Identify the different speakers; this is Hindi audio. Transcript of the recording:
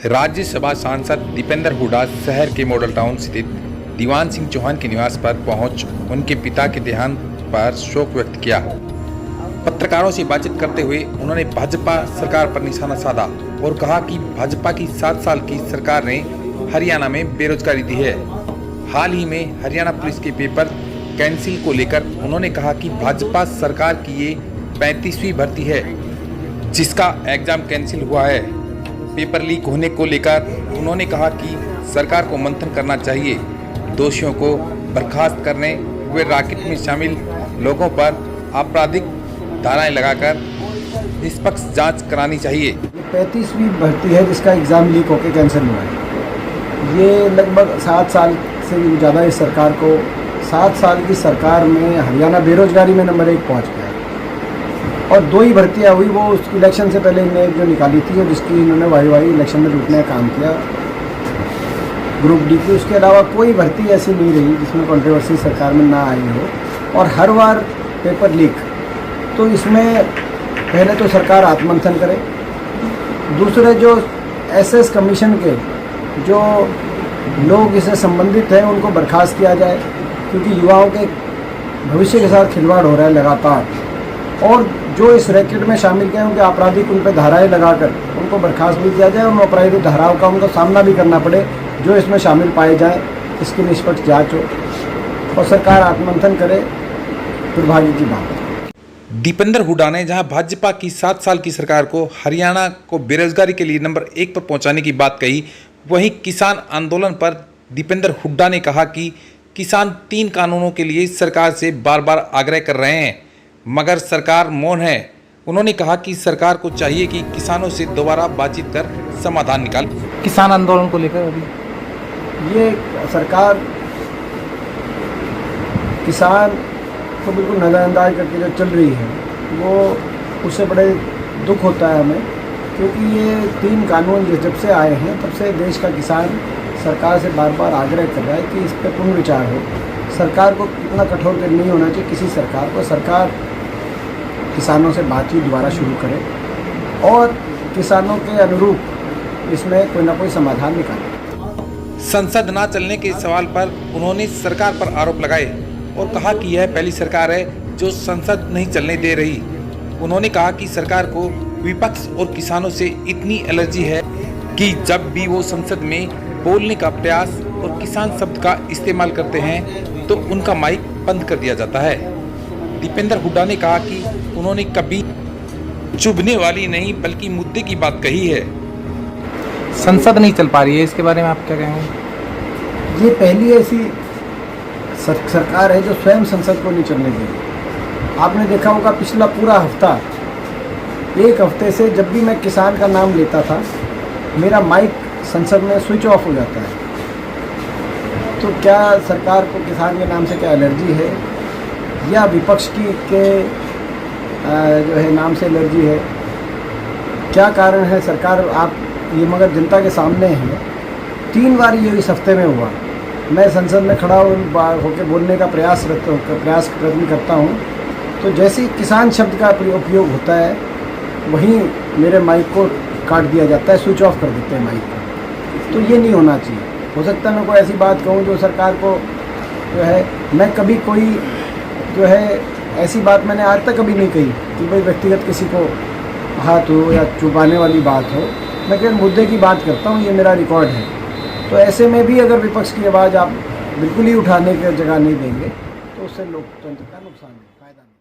Speaker 1: राज्यसभा सांसद दीपेंद्र हुड्डा शहर के मॉडल टाउन स्थित दीवान सिंह चौहान के निवास पर पहुंच उनके पिता के देहांत पर शोक व्यक्त किया। पत्रकारों से बातचीत करते हुए उन्होंने भाजपा सरकार पर निशाना साधा और कहा कि भाजपा की 7 साल की सरकार ने हरियाणा में बेरोजगारी दी है। हाल ही में हरियाणा पुलिस के पेपर कैंसिल को लेकर उन्होंने कहा कि भाजपा सरकार की ये 35वीं भर्ती है जिसका एग्जाम कैंसिल हुआ है। पेपर लीक होने को लेकर उन्होंने कहा कि सरकार को मंथन करना चाहिए, दोषियों को बर्खास्त करने व रैकेट में शामिल लोगों पर आपराधिक धाराएं लगाकर निष्पक्ष जांच करानी चाहिए।
Speaker 2: 35वीं भर्ती है जिसका एग्ज़ाम लीक होकर कैंसिल हुआ है। ये लगभग 7 साल से भी ज़्यादा इस सरकार को 7 साल की सरकार में हरियाणा बेरोजगारी में नंबर 1 पहुंच गया और 2 ही भर्तियाँ हुई। वो उस इलेक्शन से पहले इन्हें जो निकाली थी और जिसकी इन्होंने वाई इलेक्शन में जुटने का काम किया ग्रुप डी की। उसके अलावा कोई भर्ती ऐसी नहीं रही जिसमें कंट्रोवर्सी सरकार में ना आई हो और हर बार पेपर लीक। तो इसमें पहले तो सरकार आत्ममंथन करे, दूसरे जो एसएस कमीशन के जो लोग इससे संबंधित हैं उनको बर्खास्त किया जाए, क्योंकि युवाओं के भविष्य के साथ खिलवाड़ हो रहा है लगातार। और जो इस रैकेट में शामिल हैं उनके आपराधिक उन पर धाराएँ लगाकर उनको बर्खास्त भी किया जाए और उन आपराधिक धाराओं का उनको सामना भी करना पड़े जो इसमें शामिल पाए जाएँ। इसकी निष्पक्ष जाँच हो और सरकार आत्ममंथन करे, दुर्भाग्य की बात है।
Speaker 1: दीपेंद्र हुड्डा ने जहां भाजपा की 7 साल की सरकार को हरियाणा को बेरोजगारी के लिए नंबर 1 पर पहुंचाने की बात कही, वहीं किसान आंदोलन पर दीपेंद्र हुड्डा ने कहा कि किसान 3 कानूनों के लिए सरकार से बार बार आग्रह कर रहे हैं मगर सरकार मौन है। उन्होंने कहा कि सरकार को चाहिए कि किसानों से दोबारा बातचीत कर समाधान निकाले।
Speaker 3: किसान आंदोलन को लेकर अभी
Speaker 2: ये सरकार किसान को बिल्कुल नज़रअंदाज करके जो चल रही है वो उससे बड़े दुख होता है हमें, क्योंकि ये 3 कानून जब से आए हैं तब से देश का किसान सरकार से बार बार आग्रह कर रहा है कि इस पर पुनर्विचार हो। सरकार को इतना कठोर नहीं होना चाहिए किसी सरकार को। सरकार किसानों से बातचीत दोबारा शुरू करे और किसानों के अनुरूप इसमें कोई ना कोई समाधान निकाले।
Speaker 1: संसद न चलने के सवाल पर उन्होंने सरकार पर आरोप लगाए और कहा कि यह पहली सरकार है जो संसद नहीं चलने दे रही। उन्होंने कहा कि सरकार को विपक्ष और किसानों से इतनी एलर्जी है कि जब भी वो संसद में बोलने का प्रयास और किसान शब्द का इस्तेमाल करते हैं तो उनका माइक बंद कर दिया जाता है। दीपेंद्र हुड्डा ने कहा कि उन्होंने कभी चुभने वाली नहीं बल्कि मुद्दे की बात कही है।
Speaker 3: संसद नहीं चल पा रही है, इसके बारे में आप क्या कहेंगे?
Speaker 2: ये पहली ऐसी सरकार है जो स्वयं संसद को नहीं चलने दे रही। आपने देखा होगा पिछला पूरा हफ्ता, 1 हफ्ते से जब भी मैं किसान का नाम लेता था मेरा माइक संसद में स्विच ऑफ हो जाता है। तो क्या सरकार को किसान के नाम से क्या एलर्जी है या विपक्ष की के जो है नाम से एलर्जी है? क्या कारण है? सरकार आप ये मगर जनता के सामने है। 3 बार ये इस हफ्ते में हुआ। मैं संसद में खड़ा होकर बोलने का प्रयास करता हूँ तो जैसे ही किसान शब्द का उपयोग होता है वहीं मेरे माइक को काट दिया जाता है, स्विच ऑफ कर देते हैं माइक को। तो ये नहीं होना चाहिए। हो सकता है मैं कोई ऐसी बात कहूँ जो सरकार को जो है, मैं कभी कोई जो है ऐसी बात मैंने आज तक कभी नहीं कही कि भाई व्यक्तिगत किसी को हाथ हो या चुपाने वाली बात हो। मैं केवल मुद्दे की बात करता हूँ, ये मेरा रिकॉर्ड है। तो ऐसे में भी अगर विपक्ष की आवाज़ आप बिल्कुल ही उठाने की जगह नहीं देंगे तो उससे लोकतंत्र का नुकसान है, फायदा नहीं।